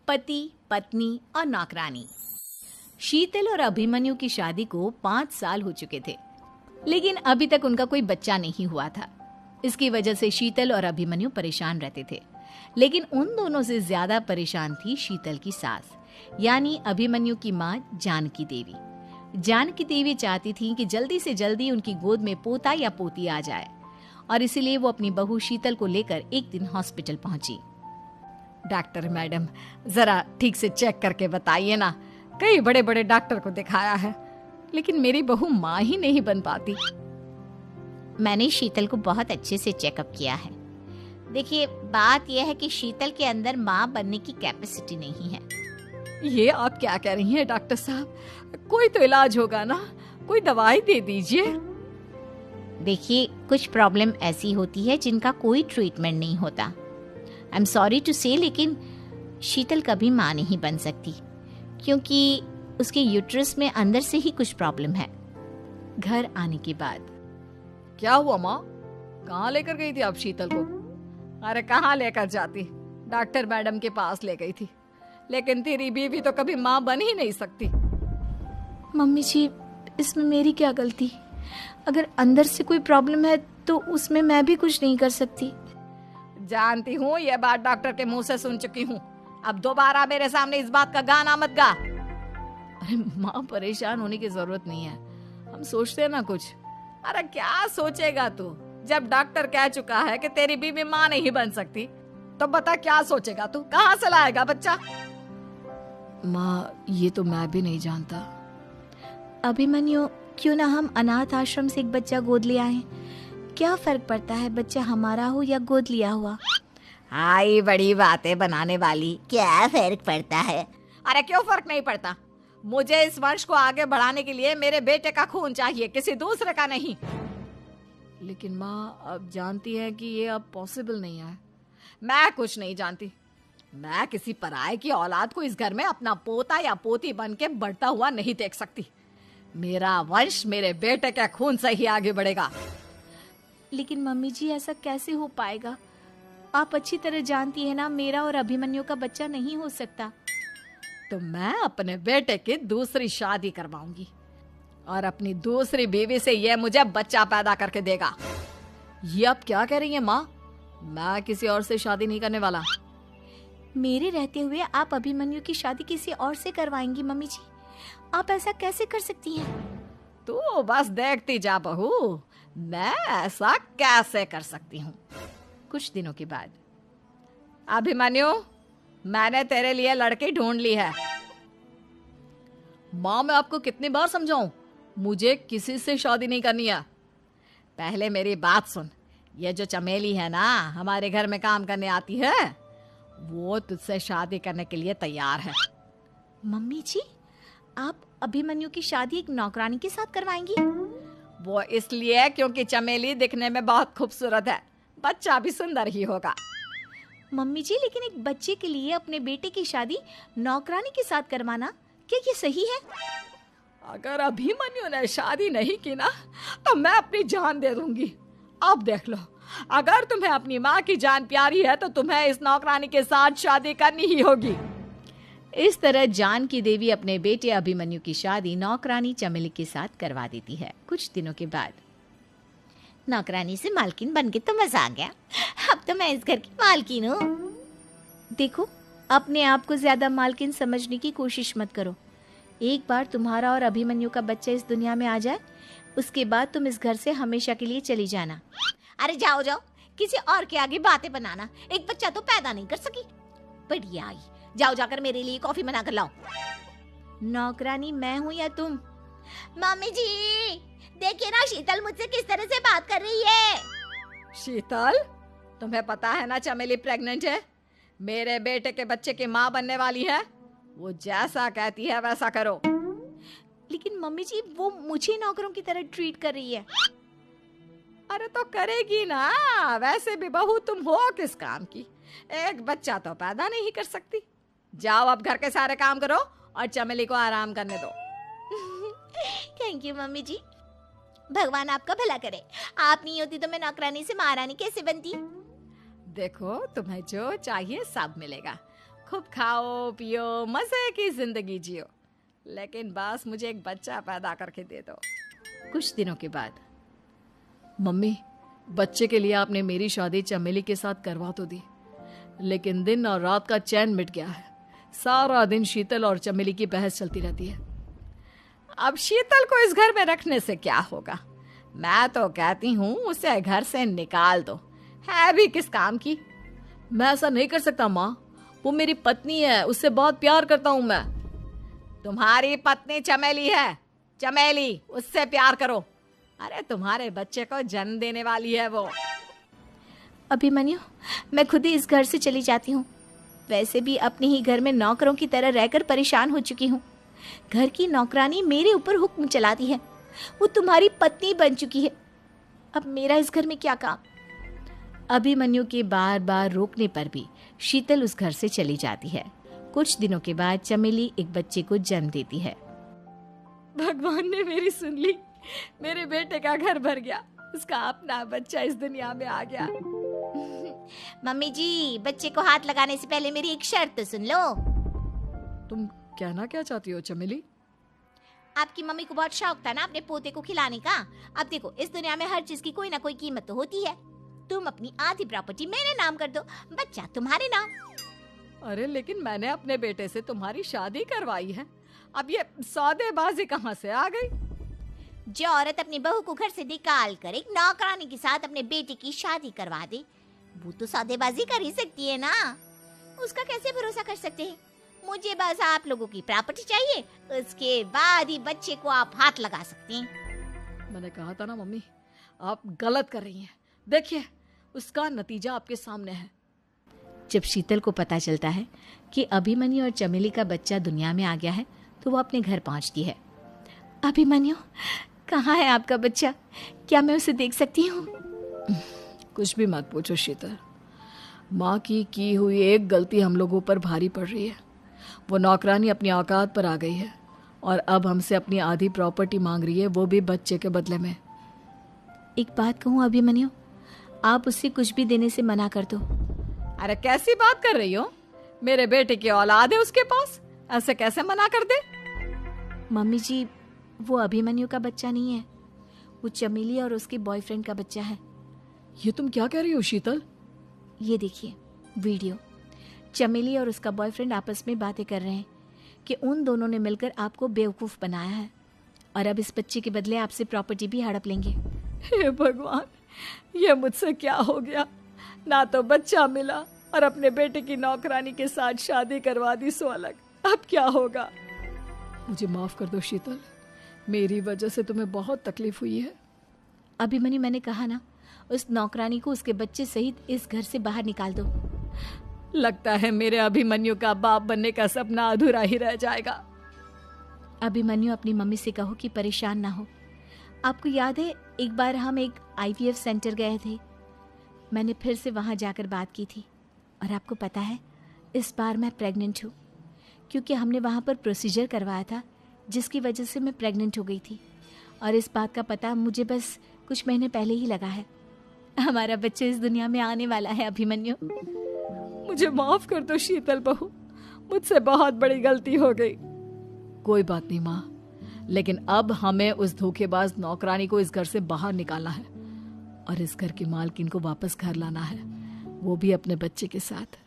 पति, पत्नी और नौकरानी। शीतल और अभिमन्यु की शादी को 5 साल हो चुके थे, लेकिन अभी तक उनका कोई बच्चा नहीं हुआ था। इसकी वजह से शीतल और अभिमन्यु परेशान रहते थे, लेकिन उन दोनों से ज्यादा परेशान थी शीतल की सास, यानी अभिमन्यु की माँ जानकी देवी। जानकी देवी चाहती थी कि जल्दी से जल्दी उनकी गोद में पोता या पोती आ जाए, और इसीलिए वो अपनी बहू शीतल को लेकर एक दिन हॉस्पिटल पहुंची। डॉक्टर मैडम, जरा ठीक से चेक करके बताइए ना। कई बड़े बड़े डॉक्टर को दिखाया है, लेकिन मेरी बहू माँ ही नहीं बन पाती। मैंने शीतल को बहुत अच्छे से चेकअप किया है। देखिए, बात यह है कि शीतल के अंदर माँ बनने की कैपेसिटी नहीं है। ये आप क्या कह रही हैं डॉक्टर साहब? कोई तो इलाज होगा ना, कोई दवाई दे दीजिए। देखिए, कुछ प्रॉब्लम ऐसी होती है जिनका कोई ट्रीटमेंट नहीं होता। आई एम सॉरी टू से, लेकिन शीतल कभी माँ नहीं बन सकती, क्योंकि उसके यूट्रस में अंदर से ही कुछ प्रॉब्लम है। घर आने के बाद, क्या हुआ माँ? कहाँ लेकर गई थी आप शीतल को? अरे कहाँ लेकर जाती, डॉक्टर मैडम के पास ले गई थी, लेकिन तेरी बीवी तो कभी माँ बन ही नहीं सकती। मम्मी जी, इसमें मेरी क्या गलती? अगर अंदर से कोई प्रॉब्लम है तो उसमें मैं भी कुछ नहीं कर सकती। जानती हूँ, ये बात डॉक्टर के मुंह से सुन चुकी हूँ। अब दोबारा मेरे सामने इस बात का गाना मत गा। अरे माँ, परेशान होने की जरूरत नहीं है, हम सोचते हैं ना कुछ। अरे क्या सोचेगा तू? जब डॉक्टर कह चुका है कि तेरी बीवी माँ नहीं बन सकती, तो बता क्या सोचेगा तू? कहाँ से लाएगा बच्चा? माँ, ये तो मैं भी नहीं जानता। अभिमन्यु, क्यों ना हम अनाथ आश्रम से एक बच्चा गोद ले आए? क्या फर्क पड़ता है बच्चा हमारा हो या गोद लिया हुआ? हाय, बड़ी बातें बनाने वाली। क्या फर्क पड़ता है? अरे क्यों फर्क नहीं पड़ता? मुझे इस वंश को आगे बढ़ाने के लिए मेरे बेटे का खून चाहिए, किसी दूसरे का नहीं। लेकिन माँ, आप जानती हैं कि ये अब पॉसिबल नहीं है। मैं कुछ नहीं जानती। मैं किसी पराये की औलाद को इस घर में अपना पोता या पोती बन के बढ़ता हुआ नहीं देख सकती। मेरा वंश मेरे बेटे के खून से ही आगे बढ़ेगा। लेकिन मम्मी जी, ऐसा कैसे हो पाएगा? आप अच्छी तरह जानती है ना, मेरा और अभिमन्यु का बच्चा नहीं हो सकता। तो मैं अपने बेटे की दूसरी शादी करवाऊंगी, और अपनी दूसरी बीवी से ये मुझे बच्चा पैदा करके देगा। ये आप क्या कह रही हैं माँ? मैं किसी और से शादी नहीं करने वाला। मेरे रहते हुए आप अभिमन्यु की शादी किसी और से करवाएंगी? मम्मी जी, आप ऐसा कैसे कर सकती हैं? तू बस देखती जा बहू, मैं ऐसा कैसे कर सकती हूँ। कुछ दिनों के बाद, अभिमन्यु, मैंने तेरे लिए लड़की ढूंढ ली है। माँ, मैं आपको कितनी बार समझाऊं, मुझे किसी से शादी नहीं करनी है। पहले मेरी बात सुन। ये जो चमेली है ना, हमारे घर में काम करने आती है, वो तुझसे शादी करने के लिए तैयार है। मम्मी जी, आप अभिमन्यु की शादी एक नौकरानी के साथ करवाएंगी? वो इसलिए क्योंकि चमेली दिखने में बहुत खूबसूरत है, बच्चा भी सुंदर ही होगा। मम्मी जी, लेकिन एक बच्चे के लिए अपने बेटे की शादी नौकरानी के साथ करवाना, क्या ये सही है? अगर अभिमन्यु ने शादी नहीं की ना, तो मैं अपनी जान दे दूंगी। अब देख लो, अगर तुम्हें अपनी माँ की जान प्यारी है तो तुम्हें इस नौकरानी के साथ शादी करनी ही होगी। इस तरह जानकी देवी अपने बेटे अभिमन्यु की शादी नौकरानी चमेली के साथ करवा देती है। कुछ दिनों के बाद, नौकरानी से मालकिन बन के तो मजा आ गया। अब तो मैं इस घर की मालकिन हूँ। देखो, अपने आप को ज्यादा मालकिन समझने की कोशिश मत करो। एक बार तुम्हारा और अभिमन्यु का बच्चा इस दुनिया में आ जाए, उसके बाद तुम इस घर से हमेशा के लिए चली जाना। अरे जाओ जाओ, किसी और के आगे बातें बनाना। एक बच्चा तो पैदा नहीं कर सकी, बढ़िया आई। जाओ, जाकर मेरे लिए कॉफी बना कर लाओ। नौकरानी मैं हूँ या तुम? मम्मी जी, देखिए ना शीतल मुझसे किस तरह से बात कर रही है। शीतल, तुम्हें पता है ना चमेली प्रेग्नेंट है, मेरे बेटे के बच्चे की माँ बनने वाली है। वो जैसा कहती है वैसा करो। लेकिन मम्मी जी, वो मुझे नौकरों की तरह ट्रीट कर रही है। अरे तो करेगी ना, वैसे भी बहू तुम हो किस काम की? एक बच्चा तो पैदा नहीं कर सकती। जाओ, अब घर के सारे काम करो और चमेली को आराम करने दो। थैंक यू मम्मी जी, भगवान आपका भला करे। आप नहीं होती तो मैं नौकरानी से महारानी कैसे बनती? देखो, तुम्हें जो चाहिए सब मिलेगा, खूब खाओ पियो, मजे की जिंदगी जियो, लेकिन बस मुझे एक बच्चा पैदा करके दे दो। कुछ दिनों के बाद, मम्मी, बच्चे के लिए आपने मेरी शादी चमेली के साथ करवा तो दी, लेकिन दिन और रात का चैन मिट गया है। सारा दिन शीतल और चमेली की बहस चलती रहती है। अब शीतल को इस घर में रखने से क्या होगा? मैं तो कहती हूँ उसे घर से निकाल दो, है भी किस काम की। मैं ऐसा नहीं कर सकता माँ, वो मेरी पत्नी है, उससे बहुत प्यार करता हूँ मैं। तुम्हारी पत्नी चमेली है, चमेली, उससे प्यार करो। अरे तुम्हारे बच्चे को जन्म देने वाली है वो। अभिमन्यु, मैं खुद ही इस घर से चली जाती हूँ। वैसे भी अपने ही घर में नौकरों की तरह रहकर परेशान हो चुकी हूँ। घर की नौकरानी मेरे ऊपर हुक्म चलाती है, वो तुम्हारी पत्नी बन चुकी है। अब मेरा इस घर में क्या काम? अभिमन्यु के बार बार रोकने पर भी शीतल उस घर से चली जाती है। कुछ दिनों के बाद चमेली एक बच्चे को जन्म देती है। भगवान ने मेरी सुन ली, मेरे बेटे का घर भर गया, उसका अपना बच्चा इस दुनिया में आ गया। मम्मी जी, बच्चे को हाथ लगाने से पहले मेरी एक शर्त तो सुन लो। तुम कहना क्या चाहती हो चमेली? आपकी मम्मी को बहुत शौक था ना अपने पोते को खिलाने का। अब देखो, इस दुनिया में हर चीज की कोई ना कोई कीमत तो होती है। तुम अपनी आधी प्रॉपर्टी मेरे नाम कर दो, बच्चा तुम्हारे नाम। अरे लेकिन मैंने अपने बेटे से तुम्हारी शादी करवाई है, अब ये सौदेबाजी कहाँ से आ गई? जो औरत अपनी बहू को घर से निकाल कर एक नौकरानी के साथ अपने बेटे की शादी करवा दे, वो तो सौदेबाजी कर ही सकती है ना। उसका कैसे भरोसा कर सकते हैं? मुझे बस आप लोगों की प्रॉपर्टी चाहिए, उसके बाद ही बच्चे को आप हाथ लगा सकते हैं। मैंने कहा था ना मम्मी, आप गलत कर रही हैं। देखिए, उसका नतीजा आपके सामने है। जब शीतल को पता चलता है कि अभिमन्यु और चमेली का बच्चा दुनिया में आ गया है, तो वो अपने घर पहुंचती है। अभिमन्यु, कहाँ है आपका बच्चा? क्या मैं उसे देख सकती हूँ? कुछ भी मत पूछो शीतल, माँ की हुई एक गलती हम लोगों पर भारी पड़ रही है। वो नौकरानी अपनी औकात पर आ गई है और अब हमसे अपनी आधी प्रॉपर्टी मांग रही है, वो भी बच्चे के बदले में। एक बात कहूँ अभिमन्यु, आप उससे कुछ भी देने से मना कर दो। अरे कैसी बात कर रही हो? मेरे बेटे की औलाद है उसके पास, ऐसे कैसे मना कर दे? मम्मी जी, वो अभिमन्यु का बच्चा नहीं है, वो चमेली और उसके बॉयफ्रेंड का बच्चा है। ये तुम क्या कह रही हो शीतल? ये देखिए वीडियो, चमेली और उसका बॉयफ्रेंड आपस में बातें कर रहे हैं कि उन दोनों ने मिलकर आपको बेवकूफ़ बनाया है और अब इस बच्चे के बदले आपसे प्रॉपर्टी भी हड़प लेंगे। हे भगवान, ये मुझसे क्या हो गया? ना तो बच्चा मिला और अपने बेटे की नौकरानी के साथ शादी करवा दी सो अलग। अब क्या होगा? मुझे माफ कर दो शीतल, मेरी वजह से तुम्हें बहुत तकलीफ हुई है। अभिमन्यु, मैंने कहा ना, उस नौकरानी को उसके बच्चे सहित इस घर से बाहर निकाल दो। लगता है मेरे अभिमन्यु का बाप बनने का सपना अधूरा ही रह जाएगा। अभिमन्यु, अपनी मम्मी से कहो कि परेशान ना हो। आपको याद है एक बार हम एक IVF सेंटर गए थे, मैंने फिर से वहाँ जाकर बात की थी और आपको पता है इस बार मैं प्रेग्नेंट हूँ, क्योंकि हमने वहाँ पर प्रोसीजर करवाया था जिसकी वजह से मैं प्रेग्नेंट हो गई थी और इस बात का पता मुझे बस कुछ महीने पहले ही लगा है। हमारा बच्चा इस दुनिया में आने वाला है अभिमन्यु। मुझे माफ कर दो शीतल बहू, मुझसे बहुत बड़ी गलती हो गई। कोई बात नहीं माँ, लेकिन अब हमें उस धोखेबाज नौकरानी को इस घर से बाहर निकालना है और इस घर की मालकिन को वापस घर लाना है, वो भी अपने बच्चे के साथ।